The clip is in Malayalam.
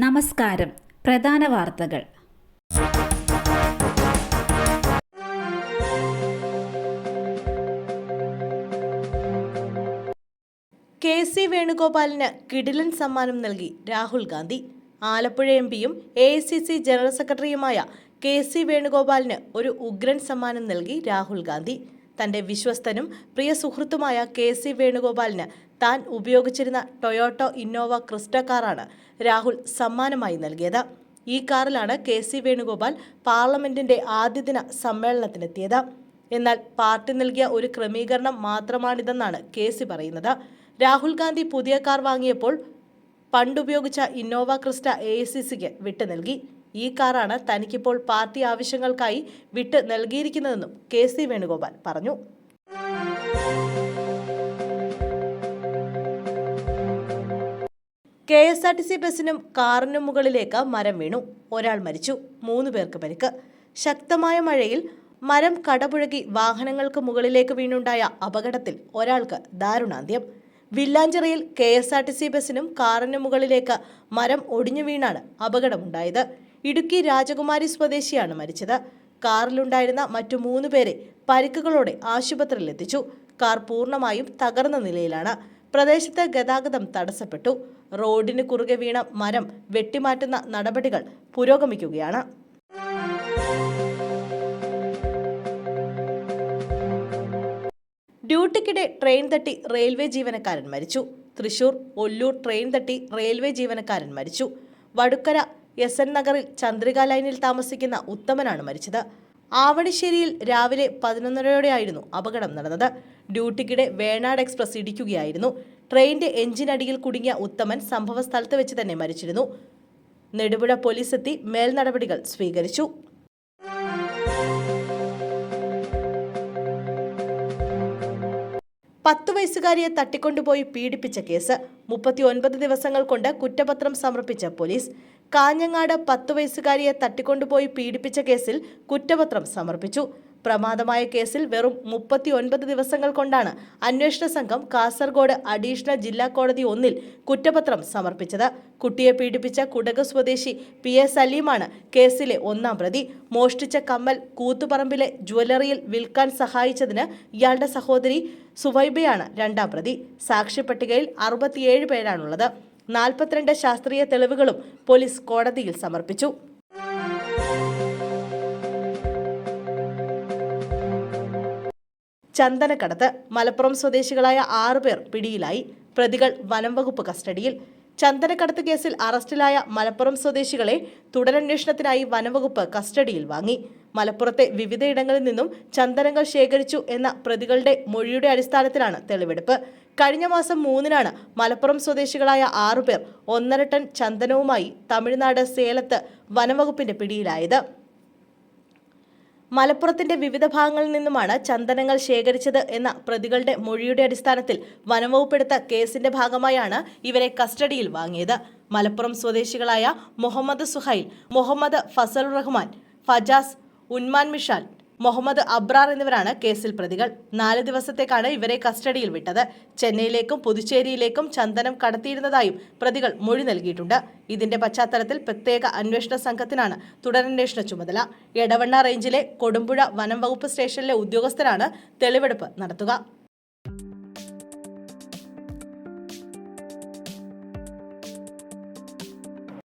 നമസ്കാരം. പ്രധാന വാർത്തകൾ. കെ.സി. വേണുഗോപാലിന് കിടിലൻ സമ്മാനം നൽകി രാഹുൽ ഗാന്ധി. ആലപ്പുഴ എംപിയും എ.ഐ.സി.സി ജനറൽ സെക്രട്ടറിയുമായ കെ.സി. വേണുഗോപാലിന് ഒരു ഉഗ്രൻ സമ്മാനം നൽകി രാഹുൽ ഗാന്ധി. തന്റെ വിശ്വസ്തനും പ്രിയ സുഹൃത്തുമായ കെ.സി. വേണുഗോപാലിന് താൻ ഉപയോഗിച്ചിരുന്ന ടൊയോട്ടോ ഇന്നോവ ക്രിസ്റ്റ കാറാണ് രാഹുൽ സമ്മാനമായി നൽകിയത്. ഈ കാറിലാണ് കെ.സി. വേണുഗോപാൽ പാർലമെന്റിന്റെ ആദ്യദിന സമ്മേളനത്തിനെത്തിയത്. എന്നാൽ പാർട്ടി നൽകിയ ഒരു ക്രമീകരണം മാത്രമാണിതെന്നാണ് കെ.സി. പറയുന്നത്. രാഹുൽ ഗാന്ധി പുതിയ കാർ വാങ്ങിയപ്പോൾ പണ്ടുപയോഗിച്ച ഇന്നോവ ക്രിസ്റ്റ എ.ഐ.സി.സിക്ക് വിട്ടു നൽകി. ഈ കാറാണ് തനിക്കിപ്പോൾ പാർട്ടി ആവശ്യങ്ങൾക്കായി വിട്ട് നൽകിയിരിക്കുന്നതെന്നും കെ.സി. വേണുഗോപാൽ പറഞ്ഞു. കെ.എസ്.ആർ.ടി.സി ബസിനും കാറിനും മുകളിലേക്ക് മരം വീണു. ഒരാൾ മരിച്ചു, 3 പേർക്ക് പരിക്ക്. ശക്തമായ മഴയിൽ മരം കടപുഴകി വാഹനങ്ങൾക്ക് മുകളിലേക്ക് വീണുണ്ടായ അപകടത്തിൽ ഒരാൾക്ക് ദാരുണാന്ത്യം. വില്ലാഞ്ചിറയിൽ കെ.എസ്.ആർ.ടി.സി ബസിനും കാറിനും മുകളിലേക്ക് മരം ഒടിഞ്ഞു വീണാണ് അപകടമുണ്ടായത്. ഇടുക്കി രാജകുമാരി സ്വദേശിയാണ് മരിച്ചത്. കാറിലുണ്ടായിരുന്ന മറ്റു 3 പേരെ പരിക്കുകളോടെ ആശുപത്രിയിൽ എത്തിച്ചു. കാർ പൂർണ്ണമായും തകർന്ന നിലയിലാണ്. പ്രദേശത്ത് ഗതാഗതം തടസ്സപ്പെട്ടു. റോഡിന് കുറുകെ വീണ മരം വെട്ടിമാറ്റുന്ന നടപടികൾ പുരോഗമിക്കുകയാണ്. ഡ്യൂട്ടിക്കിടെ ട്രെയിൻ തട്ടി റെയിൽവേ ജീവനക്കാരൻ മരിച്ചു. തൃശൂർ ഒല്ലൂർ ട്രെയിൻ തട്ടി റെയിൽവേ ജീവനക്കാരൻ മരിച്ചു. വടുക്കര എസ്.എൻ. നഗറിൽ ചന്ദ്രിക ലൈനിൽ താമസിക്കുന്ന ഉത്തമനാണ് മരിച്ചത്. ആവണിശ്ശേരിയിൽ രാവിലെ 11:30യോടെയായിരുന്നു അപകടം നടന്നത്. ഡ്യൂട്ടിക്കിടെ വേണാട് എക്സ്പ്രസ് ഇടിക്കുകയായിരുന്നു. ട്രെയിനിന്റെ എഞ്ചിനടിയിൽ കുടുങ്ങിയ ഉത്തമൻ സംഭവ സ്ഥലത്ത് വെച്ച് തന്നെ മരിച്ചിരുന്നു. നെടുപുഴ പോലീസ് എത്തി മേൽനടപടികൾ സ്വീകരിച്ചു. പത്തു വയസ്സുകാരിയെ തട്ടിക്കൊണ്ടുപോയി പീഡിപ്പിച്ച കേസ് 39 ദിവസങ്ങൾ കൊണ്ട് കുറ്റപത്രം സമർപ്പിച്ച പോലീസ്. കാഞ്ഞങ്ങാട് 10 വയസ്സുകാരിയെ തട്ടിക്കൊണ്ടുപോയി പീഡിപ്പിച്ച കേസിൽ കുറ്റപത്രം സമർപ്പിച്ചു. പ്രമാദമായ കേസിൽ വെറും 39 ദിവസങ്ങൾ കൊണ്ടാണ് അന്വേഷണ സംഘം കാസർഗോഡ് അഡീഷണൽ ജില്ലാ കോടതി 1-ൽ കുറ്റപത്രം സമർപ്പിച്ചത്. കുട്ടിയെ പീഡിപ്പിച്ച കുടക് സ്വദേശി പി.എ. സലീമാണ് കേസിലെ 1-ാം പ്രതി. മോഷ്ടിച്ച കമ്മൽ കൂത്തുപറമ്പിലെ ജ്വല്ലറിയിൽ വിൽക്കാൻ സഹായിച്ചതിന് ഇയാളുടെ സഹോദരി സുവൈബയാണ് 2-ാം പ്രതി. സാക്ഷിപ്പട്ടികയിൽ 67 പേരാണുള്ളത്. 42 ശാസ്ത്രീയ തെളിവുകളും പോലീസ് കോടതിയിൽ സമർപ്പിച്ചു. ചന്ദനക്കടത്ത്. മലപ്പുറം സ്വദേശികളായ 6 പേർ പിടിയിലായി. പ്രതികൾ വനംവകുപ്പ് കസ്റ്റഡിയിൽ. ചന്ദനക്കടത്ത് കേസിൽ അറസ്റ്റിലായ മലപ്പുറം സ്വദേശികളെ തുടരന്വേഷണത്തിനായി വനംവകുപ്പ് കസ്റ്റഡിയിൽ വാങ്ങി. മലപ്പുറത്തെ വിവിധയിടങ്ങളിൽ നിന്നും ചന്ദനങ്ങൾ ശേഖരിച്ചു എന്ന പ്രതികളുടെ മൊഴിയുടെ അടിസ്ഥാനത്തിലാണ് തെളിവെടുപ്പ്. കഴിഞ്ഞ മാസം 3-നാണ് മലപ്പുറം സ്വദേശികളായ 6 പേർ 1.5 ടൺ ചന്ദനവുമായി തമിഴ്നാട് സേലത്ത് വനംവകുപ്പിന്റെ പിടിയിലായത്. മലപ്പുറത്തിന്റെ വിവിധ ഭാഗങ്ങളിൽ നിന്നുമാണ് ചന്ദനങ്ങൾ ശേഖരിച്ചത് എന്ന പ്രതികളുടെ മൊഴിയുടെ അടിസ്ഥാനത്തിൽ വനംവകുപ്പെടുത്ത കേസിന്റെ ഭാഗമായാണ് ഇവരെ കസ്റ്റഡിയിൽ വാങ്ങിയത്. മലപ്പുറം സ്വദേശികളായ മുഹമ്മദ് സുഹൈൽ, മുഹമ്മദ് ഫസൽ റഹ്മാൻ, ഫജാസ്, ഉന്മാൻ മിഷാൽ, മുഹമ്മദ് അബ്രാർ എന്നിവരാണ് കേസിൽ പ്രതികൾ. 4 ദിവസത്തേക്കാണ് ഇവരെ കസ്റ്റഡിയിൽ വിട്ടത്. ചെന്നൈയിലേക്കും പുതുച്ചേരിയിലേക്കും ചന്ദനം കടത്തിയിരുന്നതായും പ്രതികൾ മൊഴി നൽകിയിട്ടുണ്ട്. ഇതിന്റെ പശ്ചാത്തലത്തിൽ പ്രത്യേക അന്വേഷണ സംഘത്തിനാണ് തുടരന്വേഷണ ചുമതല. എടവണ്ണ റേഞ്ചിലെ കൊടുമ്പുഴ വനം വകുപ്പ് സ്റ്റേഷനിലെ ഉദ്യോഗസ്ഥരാണ് തെളിവെടുപ്പ് നടത്തുക.